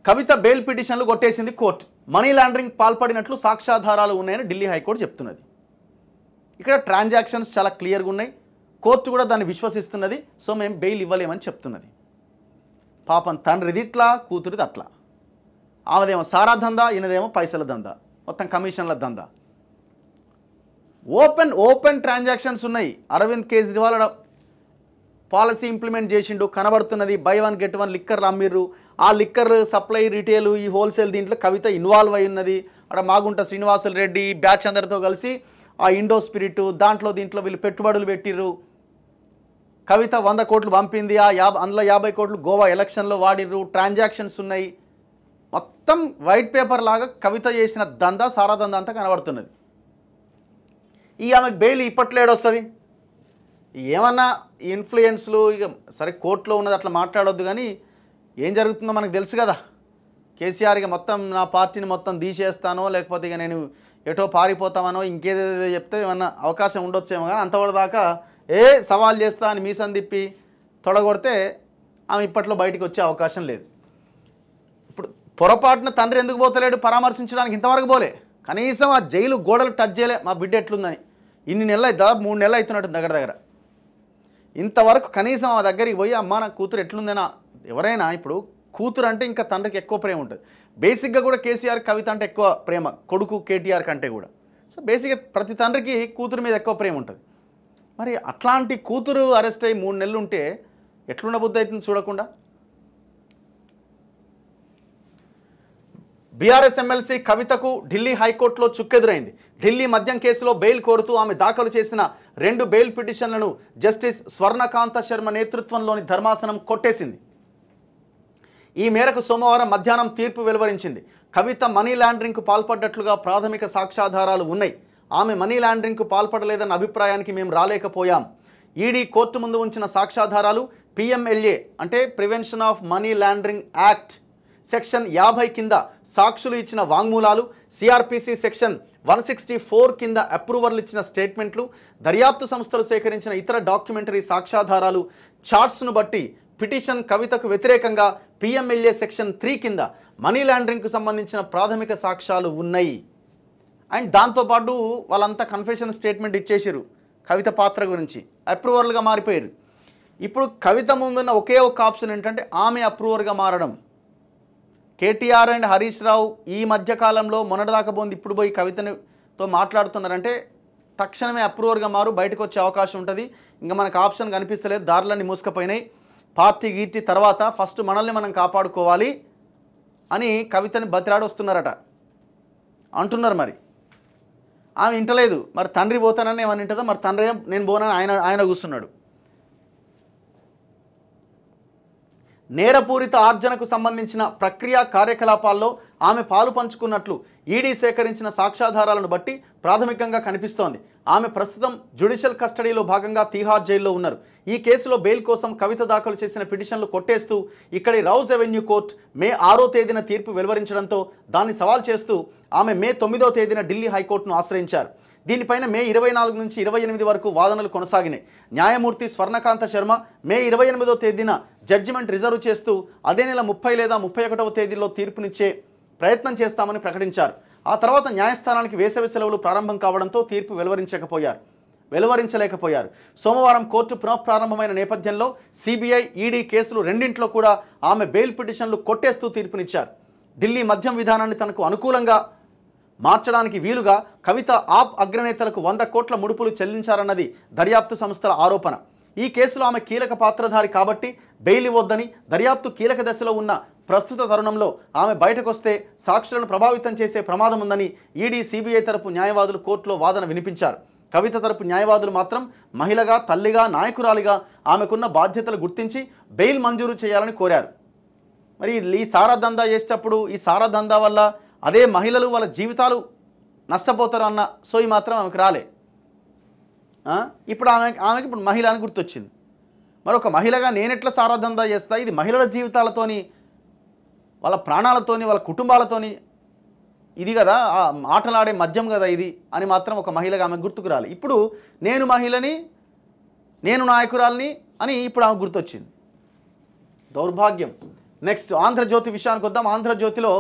కవిత bail పిటిషన్లు కొట్టేసింది court. Money laundering పాల్పడినట్లు సాక్ష్యాధారాలు ఉన్నాయని ఢిల్లీ హైకోర్టు చెప్తున్నది. ఇక్కడ ట్రాన్సాక్షన్స్ చాలా క్లియర్గా ఉన్నాయి. కోర్టు కూడా దాన్ని విశ్వసిస్తున్నది. సో మేము బెయిల్ ఇవ్వలేమని చెప్తున్నది. పాపం తండ్రిది ఇట్లా, కూతురిది అట్లా. ఆమెదేమో సారా దందా, ఈయనదేమో పైసల దందా, మొత్తం కమిషన్ల దందా. ఓపెన్ ట్రాన్సాక్షన్స్ ఉన్నాయి. అరవింద్ కేజ్రీవాల్ పాలసీ ఇంప్లిమెంట్ చేసిండు, కనబడుతున్నది. బై వన్ గెట్ వన్ లిక్కర్లు అమ్మిర్రు. ఆ లిక్కర్ సప్లై, రిటైల్, ఈ హోల్సేల్ దీంట్లో కవిత ఇన్వాల్వ్ అయి ఉన్నది. అక్కడ మాగుంట శ్రీనివాసులు రెడ్డి బ్యాచ్ అందరితో కలిసి ఆ ఇండో స్పిరిట్ దీంట్లో వీళ్ళు పెట్టుబడులు పెట్టిర్రు. కవిత 100 కోట్లు పంపింది. అందులో 50 కోట్లు గోవా ఎలక్షన్లో వాడిర్రు. ట్రాన్సాక్షన్స్ ఉన్నాయి. మొత్తం వైట్ పేపర్ లాగా కవిత చేసిన దందా, సారా దందా అంతా కనబడుతున్నది. ఇక ఆమెకు బెయిల్ ఇప్పట్లో ఏడొస్తుంది? ఏమన్నా ఇన్ఫ్లుయెన్స్లు ఇక సరే కోర్టులో ఉన్నది అట్లా మాట్లాడొద్దు, కానీ ఏం జరుగుతుందో మనకు తెలుసు కదా. కేసీఆర్ ఇక మొత్తం నా పార్టీని మొత్తం తీసేస్తానో, లేకపోతే ఇక నేను ఎటో పారిపోతామనో, ఇంకేదేదో చెప్తే ఏమన్నా అవకాశం ఉండొచ్చేమో. కానీ అంతవరదాకా సవాల్ చేస్తా అని మీసం తిప్పి తొడగొడితే ఆమె ఇప్పట్లో బయటికి వచ్చే అవకాశం లేదు. ఇప్పుడు పొరపాటున తండ్రి ఎందుకు పోతలేడు పరామర్శించడానికి? ఇంతవరకు పోలే. కనీసం ఆ జైలు గోడలు టచ్ చేయలే మా బిడ్డ ఎట్లుందని. ఇన్ని నెలలు దాదాపు 3 నెలలు అవుతున్నట్టు దగ్గర. ఇంతవరకు కనీసం ఆ దగ్గరికి పోయి అమ్మ నా కూతురు ఎట్లుందనా. ఎవరైనా ఇప్పుడు కూతురు అంటే ఇంకా తండ్రికి ఎక్కువ ప్రేమ ఉంటుంది. బేసిక్గా కూడా కేసీఆర్ కవిత అంటే ఎక్కువ ప్రేమ, కొడుకు కేటీఆర్ కంటే కూడా. సో బేసిక్గా ప్రతి తండ్రికి కూతురు మీద ఎక్కువ ప్రేమ ఉంటుంది. మరి అట్లాంటి కూతురు అరెస్ట్ అయ్యి 3 నెలలు ఉంటే ఎట్లుండ బుద్ధి అవుతుంది చూడకుండా. బీఆర్ఎస్ ఎమ్మెల్సీ కవితకు ఢిల్లీ హైకోర్టులో చుక్కెదురైంది. ఢిల్లీ మద్యం కేసులో బెయిల్ కోరుతూ ఆమె దాఖలు చేసిన 2 బెయిల్ పిటిషన్లను జస్టిస్ స్వర్ణకాంత శర్మ నేతృత్వంలోని ధర్మాసనం కొట్టేసింది. ఈ మేరకు సోమవారం మధ్యాహ్నం తీర్పు వెలువరించింది. కవిత మనీ లాండరింగ్కు పాల్పడ్డట్లుగా ప్రాథమిక సాక్ష్యాధారాలు ఉన్నాయి. ఆమె మనీ లాండరింగ్కు పాల్పడలేదన్న అభిప్రాయానికి మేము రాలేకపోయాం. ఈడీ కోర్టు ముందు ఉంచిన సాక్ష్యాధారాలు PMLA అంటే prevention of money laundering act section 50 కింద సాక్షులు ఇచ్చిన వాంగ్మూలాలు, CRPC సెక్షన్ 164 కింద అప్రూవర్లు ఇచ్చిన స్టేట్మెంట్లు, దర్యాప్తు సంస్థలు సేకరించిన ఇతర డాక్యుమెంటరీ సాక్ష్యాధారాలు, చార్ట్స్ను బట్టి పిటిషన్ కవితకు వ్యతిరేకంగా PMLA సెక్షన్ 3 కింద మనీ లాండరింగ్కు సంబంధించిన ప్రాథమిక సాక్ష్యాలు ఉన్నాయి. అండ్ దాంతోపాటు వాళ్ళంతా కన్ఫెషన్ స్టేట్మెంట్ ఇచ్చేసారు కవిత పాత్ర గురించి, అప్రూవర్లుగా మారిపోయారు. ఇప్పుడు కవిత ముందున్న ఒకే ఒక ఆప్షన్ ఏంటంటే ఆమె అప్రూవర్గా మారడం. కేటీఆర్ అండ్ హరీష్ రావు ఈ మధ్యకాలంలో మొన్నటిదాకా పోంది, ఇప్పుడు పోయి కవితతో మాట్లాడుతున్నారంటే తక్షణమే అప్రూవర్గా మారు, బయటకు వచ్చే అవకాశం ఉంటుంది. ఇంకా మనకు ఆప్షన్ కనిపిస్తలేదు, దారులన్నీ మూసుకుపోయినాయి. పార్టీ గీర్తి తర్వాత ఫస్ట్ మనల్ని మనం కాపాడుకోవాలి అని కవితని బతిలాడొస్తున్నారట అంటున్నారు. మరి ఆమె ఇంటలేదు. మరి తండ్రి పోతానని ఏమని వింటుందో, మరి తండ్రి నేను పోనని ఆయన కూర్చున్నాడు. నేరపూరిత ఆర్జనకు సంబంధించిన ప్రక్రియ కార్యకలాపాల్లో ఆమె పాలు పంచుకున్నట్లు ఈడీ సేకరించిన సాక్ష్యాధారాలను బట్టి ప్రాథమికంగా కనిపిస్తోంది. ఆమె ప్రస్తుతం జ్యుడిషియల్ కస్టడీలో భాగంగా తీహార్ జైల్లో ఉన్నారు. ఈ కేసులో బెయిల్ కోసం కవిత దాఖలు చేసిన పిటిషన్లు కొట్టేస్తూ ఇక్కడి రౌజ్ అవెన్యూ కోర్టు మే 6వ తేదీన తీర్పు వెలువరించడంతో దాన్ని సవాల్ చేస్తూ ఆమె మే 9వ తేదీన ఢిల్లీ హైకోర్టును ఆశ్రయించారు. దీనిపైన మే 24 నుంచి 28 వరకు వాదనలు కొనసాగినాయి. న్యాయమూర్తి స్వర్ణకాంత శర్మ మే 28వ తేదీన జడ్జిమెంట్ రిజర్వ్ చేస్తూ అదే నెల 30 లేదా 31వ తేదీలో తీర్పునిచ్చే ప్రయత్నం చేస్తామని ప్రకటించారు. ఆ తర్వాత న్యాయస్థానానికి వేసవి సెలవులు ప్రారంభం కావడంతో తీర్పు వెలువరించలేకపోయారు. సోమవారం కోర్టు పునఃప్రారంభమైన నేపథ్యంలో సిబిఐ, ఈడీ కేసులు రెండింట్లో కూడా ఆమె బెయిల్ పిటిషన్లు కొట్టేస్తూ తీర్పునిచ్చారు. ఢిల్లీ మద్యం విధానాన్ని తనకు అనుకూలంగా మార్చడానికి వీలుగా కవిత ఆప్ అగ్రనేతలకు 100 కోట్ల ముడుపులు చెల్లించారన్నది దర్యాప్తు సంస్థల ఆరోపణ. ఈ కేసులో ఆమె కీలక పాత్రధారి కాబట్టి బెయిల్ ఇవ్వొద్దని, దర్యాప్తు కీలక దశలో ఉన్న ప్రస్తుత తరుణంలో ఆమె బయటకొస్తే సాక్షులను ప్రభావితం చేసే ప్రమాదం ఉందని ఈడీ, సిబిఐ తరపు న్యాయవాదులు కోర్టులో వాదన వినిపించారు. కవిత తరపు న్యాయవాదులు మాత్రం మహిళగా, తల్లిగా, నాయకురాలిగా ఆమెకున్న బాధ్యతలు గుర్తించి బెయిల్ మంజూరు చేయాలని కోరారు. మరి ఈ సారా దందా చేసేటప్పుడు ఈ సారా దందా వల్ల అదే మహిళలు వాళ్ళ జీవితాలు నష్టపోతారు అన్న సోయి మాత్రం ఆమెకు రాలే. ఇప్పుడు ఆమెకి ఇప్పుడు మహిళ అని గుర్తొచ్చింది. మరి ఒక మహిళగా నేనెట్లా సారా దందా చేస్తా, ఇది మహిళల జీవితాలతోని, వాళ్ళ ప్రాణాలతోని, వాళ్ళ కుటుంబాలతోని ఇది కదా, ఆటలాడే మద్యం కదా ఇది అని మాత్రం ఒక మహిళగా ఆమెకు గుర్తుకు రాలి. ఇప్పుడు నేను మహిళని, నేను నాయకురాల్ని అని ఇప్పుడు ఆమెకు గుర్తొచ్చింది. దౌర్భాగ్యం. నెక్స్ట్ ఆంధ్రజ్యోతి విషయానికి వద్దాం. ఆంధ్రజ్యోతిలో